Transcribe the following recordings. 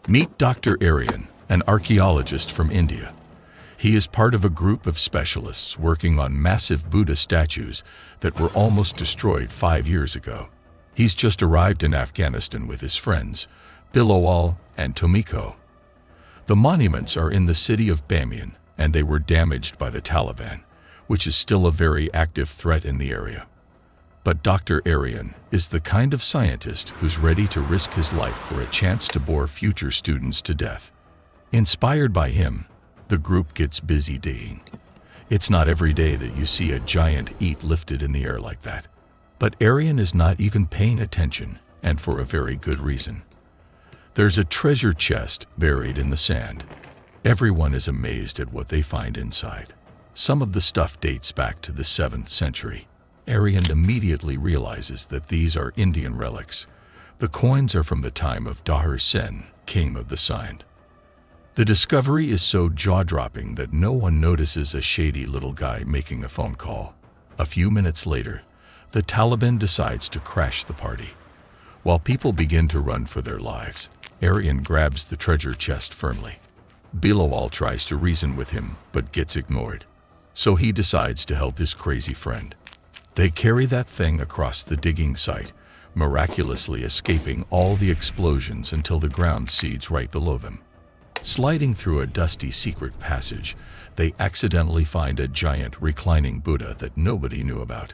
Meet Dr. Aryan, an archaeologist from India. He is part of a group of specialists working on massive Buddha statues that were almost destroyed 5 years ago. He's just arrived in Afghanistan with his friends, Bilawal and Tomiko. The monuments are in the city of Bamiyan, and they were damaged by the Taliban, which is still a very active threat in the area. But Dr. Aryan is the kind of scientist who's ready to risk his life for a chance to bore future students to death. Inspired by him, the group gets busy digging. It's not every day that you see a giant eat lifted in the air like that. But Aryan is not even paying attention, and for a very good reason. There's a treasure chest buried in the sand. Everyone is amazed at what they find inside. Some of the stuff dates back to the 7th century. Aryan immediately realizes that these are Indian relics. The coins are from the time of Dahir Sen, king of the Sindh. The discovery is so jaw-dropping that no one notices a shady little guy making a phone call. A few minutes later, the Taliban decides to crash the party. While people begin to run for their lives, Aryan grabs the treasure chest firmly. Bilawal tries to reason with him, but gets ignored. So he decides to help his crazy friend. They carry that thing across the digging site, miraculously escaping all the explosions until the ground seeds right below them. Sliding through a dusty secret passage, they accidentally find a giant reclining Buddha that nobody knew about.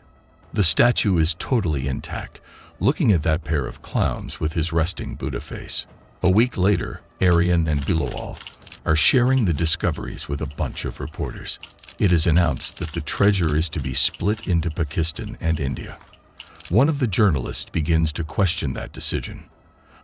The statue is totally intact, looking at that pair of clowns with his resting Buddha face. A week later, Aryan and Bilawal are sharing the discoveries with a bunch of reporters. It is announced that the treasure is to be split into Pakistan and India. One of the journalists begins to question that decision.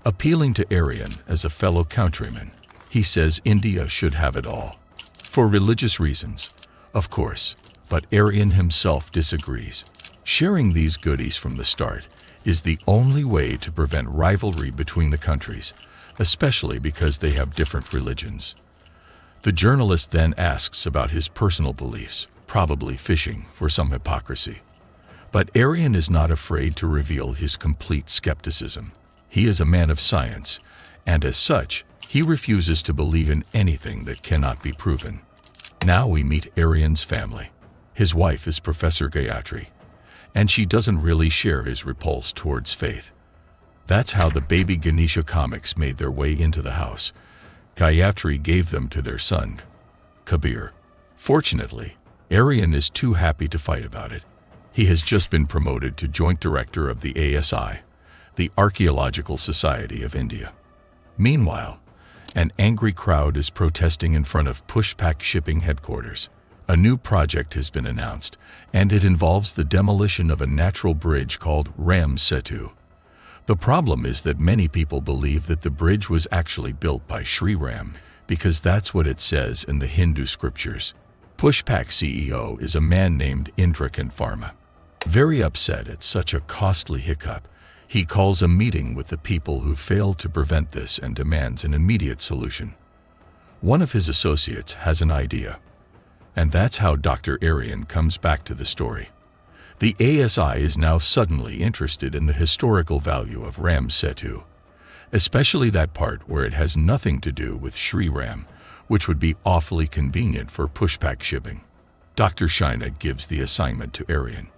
Appealing to Aryan as a fellow countryman, he says India should have it all. For religious reasons, of course, but Aryan himself disagrees. Sharing these goodies from the start is the only way to prevent rivalry between the countries, especially because they have different religions. The journalist then asks about his personal beliefs, probably fishing for some hypocrisy. But Aryan is not afraid to reveal his complete skepticism. He is a man of science, and as such, he refuses to believe in anything that cannot be proven. Now we meet Aryan's family. His wife is Professor Gayatri, and she doesn't really share his repulse towards faith. That's how the baby Ganesha comics made their way into the house. Gayatri gave them to their son, Kabir. Fortunately, Aryan is too happy to fight about it. He has just been promoted to joint director of the ASI, the Archaeological Society of India. Meanwhile, an angry crowd is protesting in front of Pushpak Shipping headquarters. A new project has been announced, and it involves the demolition of a natural bridge called Ram Setu. The problem is that many people believe that the bridge was actually built by Sri Ram, because that's what it says in the Hindu scriptures. Pushpak CEO is a man named Indrakant Varma. Very upset at such a costly hiccup, he calls a meeting with the people who failed to prevent this and demands an immediate solution. One of his associates has an idea, and that's how Dr. Aryan comes back to the story. The ASI is now suddenly interested in the historical value of Ram Setu, especially that part where it has nothing to do with Sri Ram, which would be awfully convenient for Pushpak Shipping. Dr. Shaina gives the assignment to Aryan.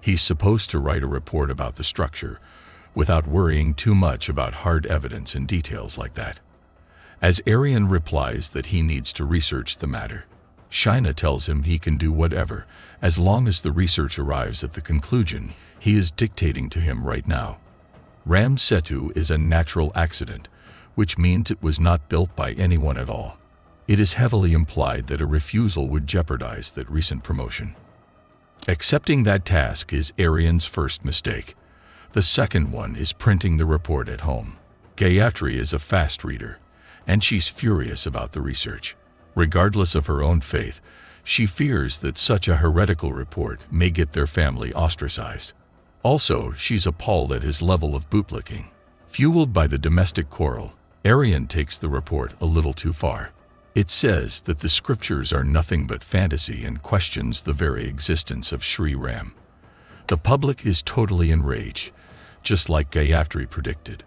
He's supposed to write a report about the structure, without worrying too much about hard evidence and details like that. As Aryan replies that he needs to research the matter, Shaina tells him he can do whatever, as long as the research arrives at the conclusion he is dictating to him right now. Ram Setu is a natural accident, which means it was not built by anyone at all. It is heavily implied that a refusal would jeopardize that recent promotion. Accepting that task is Aryan's first mistake. The second one is printing the report at home. Gayatri is a fast reader, and she's furious about the research. Regardless of her own faith, she fears that such a heretical report may get their family ostracized. Also, she's appalled at his level of bootlicking. Fueled by the domestic quarrel, Aryan takes the report a little too far. It says that the scriptures are nothing but fantasy and questions the very existence of Sri Ram. The public is totally enraged, just like Gayatri predicted.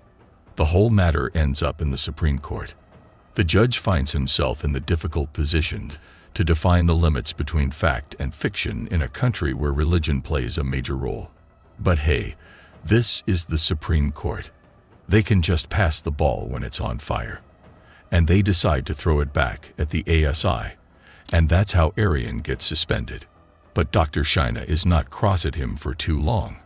The whole matter ends up in the Supreme Court. The judge finds himself in the difficult position to define the limits between fact and fiction in a country where religion plays a major role. But hey, this is the Supreme Court. They can just pass the ball when it's on fire. And they decide to throw it back at the ASI, and that's how Arian gets suspended. But Dr. Shina is not cross at him for too long.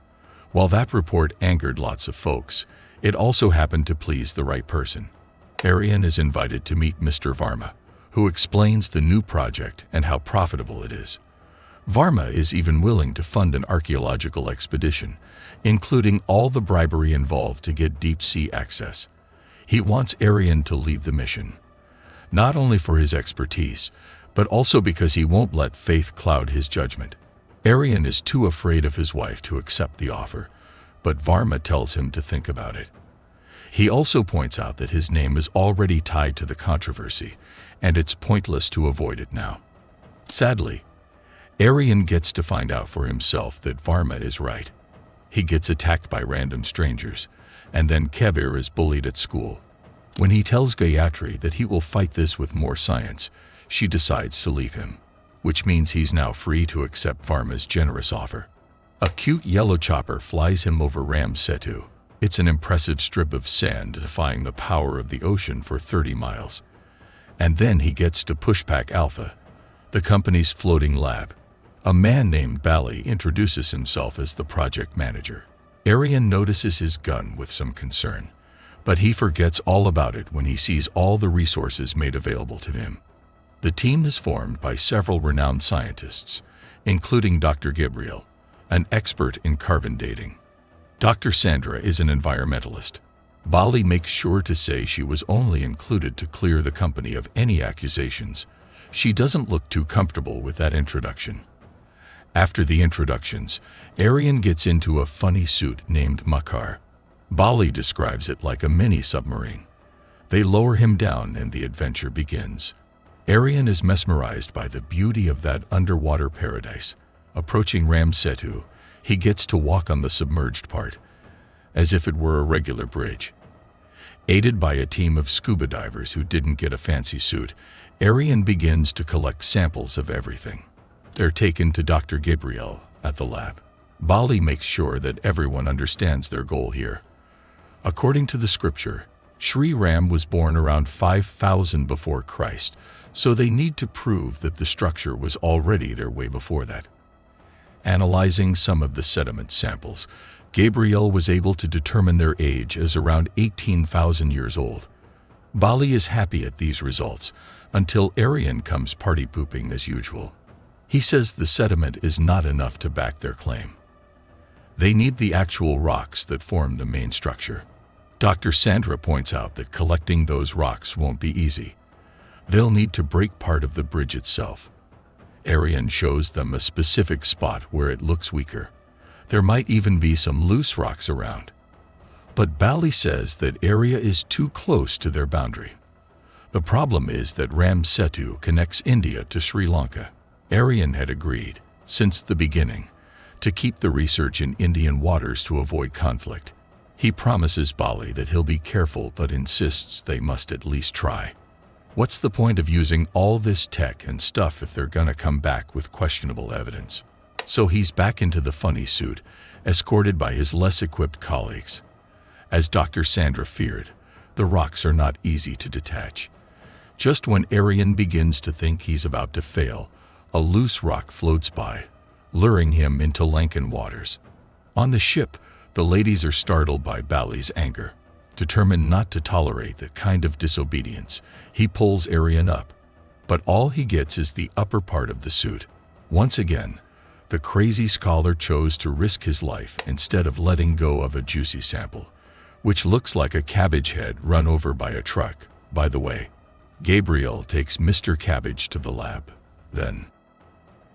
While that report angered lots of folks, it also happened to please the right person. Arian is invited to meet Mr. Varma, who explains the new project and how profitable it is. Varma is even willing to fund an archaeological expedition, including all the bribery involved to get deep-sea access. He wants Arian to lead the mission, not only for his expertise, but also because he won't let faith cloud his judgment. Arian is too afraid of his wife to accept the offer, but Varma tells him to think about it. He also points out that his name is already tied to the controversy, and it's pointless to avoid it now. Sadly, Arian gets to find out for himself that Varma is right. He gets attacked by random strangers, and then Kebir is bullied at school. When he tells Gayatri that he will fight this with more science, she decides to leave him, which means he's now free to accept Varma's generous offer. A cute yellow chopper flies him over Ram Setu. It's an impressive strip of sand defying the power of the ocean for 30 miles. And then he gets to Pushpak Alpha, the company's floating lab. A man named Bali introduces himself as the project manager. Arian notices his gun with some concern, but he forgets all about it when he sees all the resources made available to him. The team is formed by several renowned scientists, including Dr. Gabriel, an expert in carbon dating. Dr. Sandra is an environmentalist. Bali makes sure to say she was only included to clear the company of any accusations. She doesn't look too comfortable with that introduction. After the introductions, Arian gets into a funny suit named Makar. Bali describes it like a mini-submarine. They lower him down and the adventure begins. Arian is mesmerized by the beauty of that underwater paradise. Approaching Ram Setu, he gets to walk on the submerged part, as if it were a regular bridge. Aided by a team of scuba divers who didn't get a fancy suit, Arian begins to collect samples of everything. They're taken to Dr. Gabriel at the lab. Bali makes sure that everyone understands their goal here. According to the scripture, Sri Ram was born around 5000 before Christ, so they need to prove that the structure was already there way before that. Analyzing some of the sediment samples, Gabriel was able to determine their age as around 18,000 years old. Bali is happy at these results, until Arian comes party pooping as usual. He says the sediment is not enough to back their claim. They need the actual rocks that form the main structure. Dr. Sandra points out that collecting those rocks won't be easy. They'll need to break part of the bridge itself. Arian shows them a specific spot where it looks weaker. There might even be some loose rocks around. But Bali says that area is too close to their boundary. The problem is that Ram Setu connects India to Sri Lanka. Arian had agreed, since the beginning, to keep the research in Indian waters to avoid conflict. He promises Bali that he'll be careful but insists they must at least try. What's the point of using all this tech and stuff if they're gonna come back with questionable evidence? So he's back into the funny suit, escorted by his less equipped colleagues. As Dr. Sandra feared, the rocks are not easy to detach. Just when Arian begins to think he's about to fail, a loose rock floats by, luring him into Lankan waters. On the ship, the ladies are startled by Bali's anger. Determined not to tolerate that kind of disobedience, he pulls Arian up, but all he gets is the upper part of the suit. Once again, the crazy scholar chose to risk his life instead of letting go of a juicy sample, which looks like a cabbage head run over by a truck. By the way, Gabriel takes Mr. Cabbage to the lab. Then,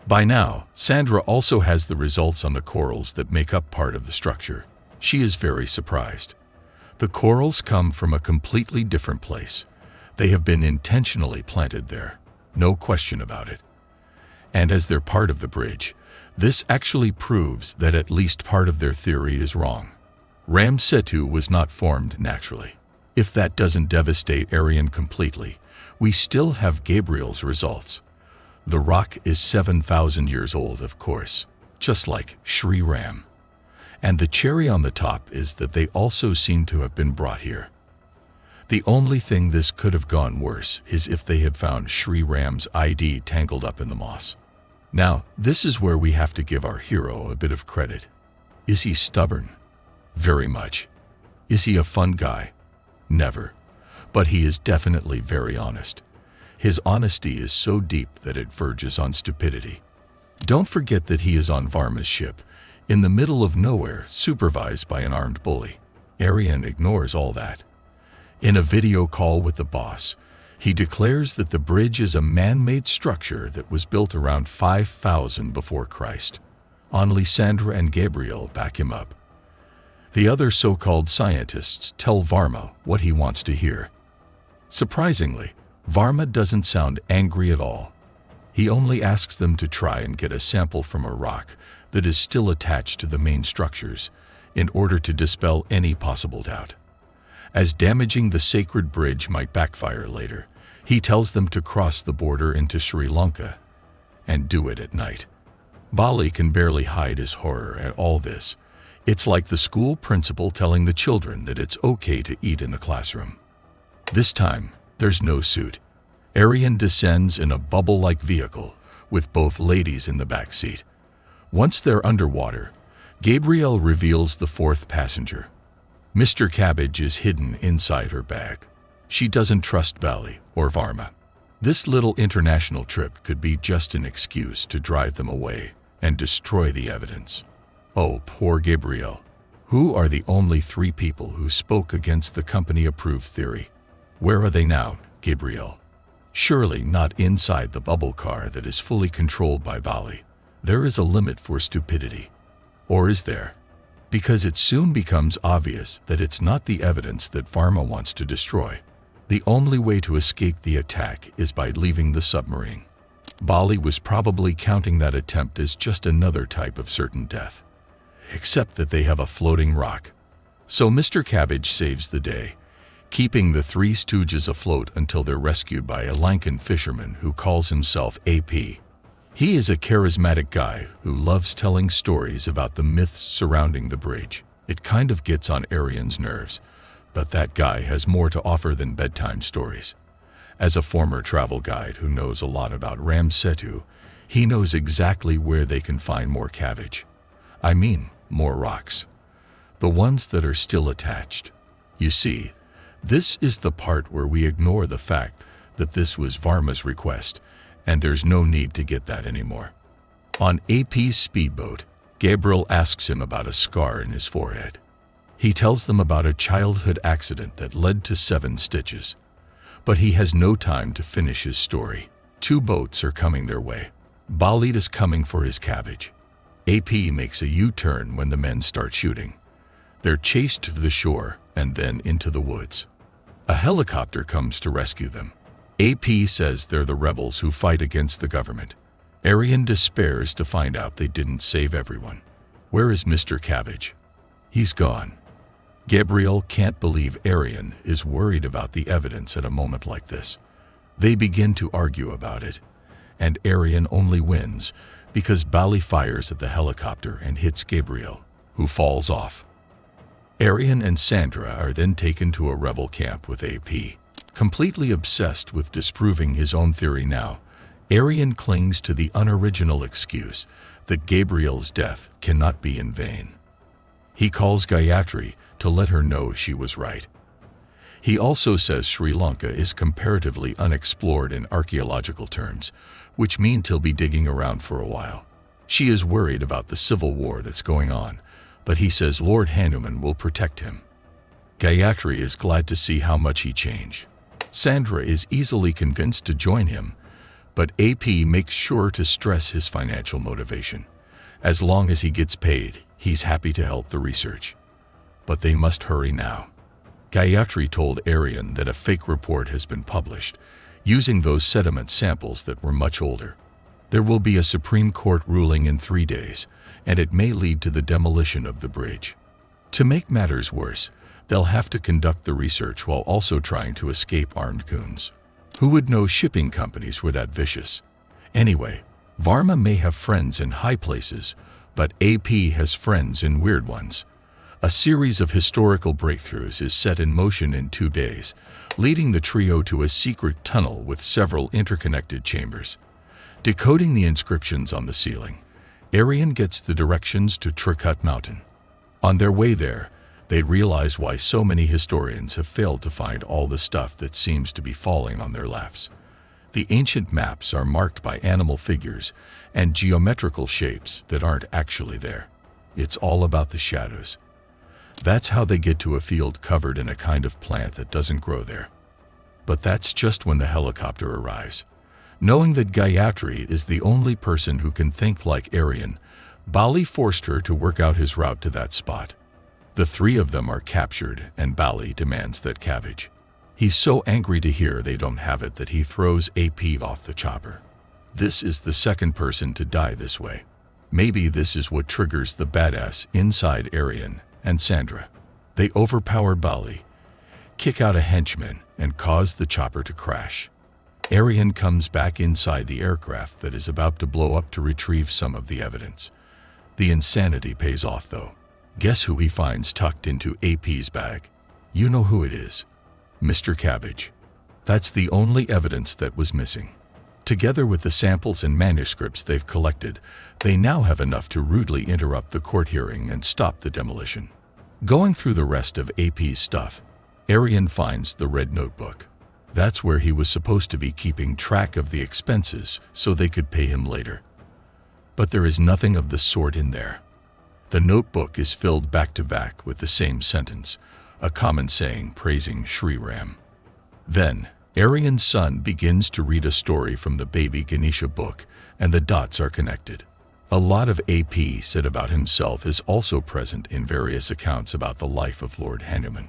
by now, Sandra also has the results on the corals that make up part of the structure. She is very surprised. The corals come from a completely different place. They have been intentionally planted there, no question about it. And as they're part of the bridge, this actually proves that at least part of their theory is wrong. Ram Setu was not formed naturally. If that doesn't devastate Arian completely, we still have Gabriel's results. The rock is 7,000 years old, of course, just like Sri Ram. And the cherry on the top is that they also seem to have been brought here. The only thing this could have gone worse is if they had found Sri Ram's ID tangled up in the moss. Now, this is where we have to give our hero a bit of credit. Is he stubborn? Very much. Is he a fun guy? Never. But he is definitely very honest. His honesty is so deep that it verges on stupidity. Don't forget that he is on Varma's ship, in the middle of nowhere, supervised by an armed bully. Arian ignores all that. In a video call with the boss, he declares that the bridge is a man-made structure that was built around 5000 before Christ. Only Sandra and Gabriel back him up. The other so-called scientists tell Varma what he wants to hear. Surprisingly, Varma doesn't sound angry at all. He only asks them to try and get a sample from a rock that is still attached to the main structures in order to dispel any possible doubt. As damaging the sacred bridge might backfire later, he tells them to cross the border into Sri Lanka and do it at night. Bali can barely hide his horror at all this. It's like the school principal telling the children that it's okay to eat in the classroom. This time, there's no suit. Arian descends in a bubble-like vehicle with both ladies in the back seat. Once they're underwater, Gabriel reveals the fourth passenger. Mr. Cabbage is hidden inside her bag. She doesn't trust Bali or Varma. This little international trip could be just an excuse to drive them away and destroy the evidence. Oh, poor Gabriel. Who are the only 3 people who spoke against the company-approved theory? Where are they now, Gabriel? Surely not inside the bubble car that is fully controlled by Bali. There is a limit for stupidity. Or is there? Because it soon becomes obvious that it's not the evidence that Varma wants to destroy. The only way to escape the attack is by leaving the submarine. Bali was probably counting that attempt as just another type of certain death. Except that they have a floating rock. So Mr. Cabbage saves the day, keeping the 3 stooges afloat until they're rescued by a Lankan fisherman who calls himself AP. He is a charismatic guy who loves telling stories about the myths surrounding the bridge. It kind of gets on Arian's nerves, but that guy has more to offer than bedtime stories. As a former travel guide who knows a lot about Ram Setu, he knows exactly where they can find more cabbage. I mean, more rocks. The ones that are still attached. You see, this is the part where we ignore the fact that this was Varma's request, and there's no need to get that anymore. On AP's speedboat, Gabriel asks him about a scar in his forehead. He tells them about a childhood accident that led to 7 stitches. But he has no time to finish his story. 2 boats are coming their way. Bali is coming for his cabbage. AP makes a U-turn when the men start shooting. They're chased to the shore and then into the woods. A helicopter comes to rescue them. AP says they're the rebels who fight against the government. Arian despairs to find out they didn't save everyone. Where is Mr. Cabbage? He's gone. Gabriel can't believe Arian is worried about the evidence at a moment like this. They begin to argue about it, and Arian only wins because Bali fires at the helicopter and hits Gabriel, who falls off. Arian and Sandra are then taken to a rebel camp with AP. Completely obsessed with disproving his own theory now, Arian clings to the unoriginal excuse that Gabriel's death cannot be in vain. He calls Gayatri to let her know she was right. He also says Sri Lanka is comparatively unexplored in archaeological terms, which means he'll be digging around for a while. She is worried about the civil war that's going on, but he says Lord Hanuman will protect him. Gayatri is glad to see how much he changed. Sandra is easily convinced to join him, but AP makes sure to stress his financial motivation. As long as he gets paid, he's happy to help the research. But they must hurry now. Gayatri told Arian that a fake report has been published, using those sediment samples that were much older. There will be a Supreme Court ruling in 3 days, and it may lead to the demolition of the bridge. To make matters worse, They'll have to conduct the research while also trying to escape armed goons. Who would know shipping companies were that vicious? Anyway, Varma may have friends in high places, but AP has friends in weird ones. A series of historical breakthroughs is set in motion in 2 days, leading the trio to a secret tunnel with several interconnected chambers. Decoding the inscriptions on the ceiling, Arian gets the directions to Trikut Mountain. On their way there, they realize why so many historians have failed to find all the stuff that seems to be falling on their laps. The ancient maps are marked by animal figures and geometrical shapes that aren't actually there. It's all about the shadows. That's how they get to a field covered in a kind of plant that doesn't grow there. But that's just when the helicopter arrives. Knowing that Gayatri is the only person who can think like Arian, Bali forced her to work out his route to that spot. The 3 of them are captured, and Bali demands that cabbage. He's so angry to hear they don't have it that he throws AP off the chopper. This is the second person to die this way. Maybe this is what triggers the badass inside Arian and Sandra. They overpower Bali, kick out a henchman, and cause the chopper to crash. Arian comes back inside the aircraft that is about to blow up to retrieve some of the evidence. The insanity pays off though. Guess who he finds tucked into AP's bag? You know who it is. Mr. Cabbage. That's the only evidence that was missing. Together with the samples and manuscripts they've collected, they now have enough to rudely interrupt the court hearing and stop the demolition. Going through the rest of AP's stuff, Arian finds the red notebook. That's where he was supposed to be keeping track of the expenses so they could pay him later. But there is nothing of the sort in there. The notebook is filled back to back with the same sentence, a common saying praising Sri Ram. Then, Arian's son begins to read a story from the baby Ganesha book, and the dots are connected. A lot of AP said about himself is also present in various accounts about the life of Lord Hanuman.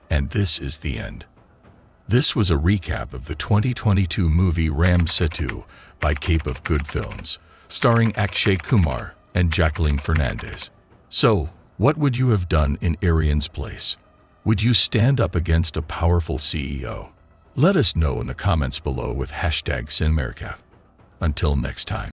And this is the end. This was a recap of the 2022 movie Ram Setu by Cape of Good Films, starring Akshay Kumar and Jacqueline Fernandez. So, what would you have done in Arian's place? Would you stand up against a powerful CEO? Let us know in the comments below with #CinMericap. Until next time.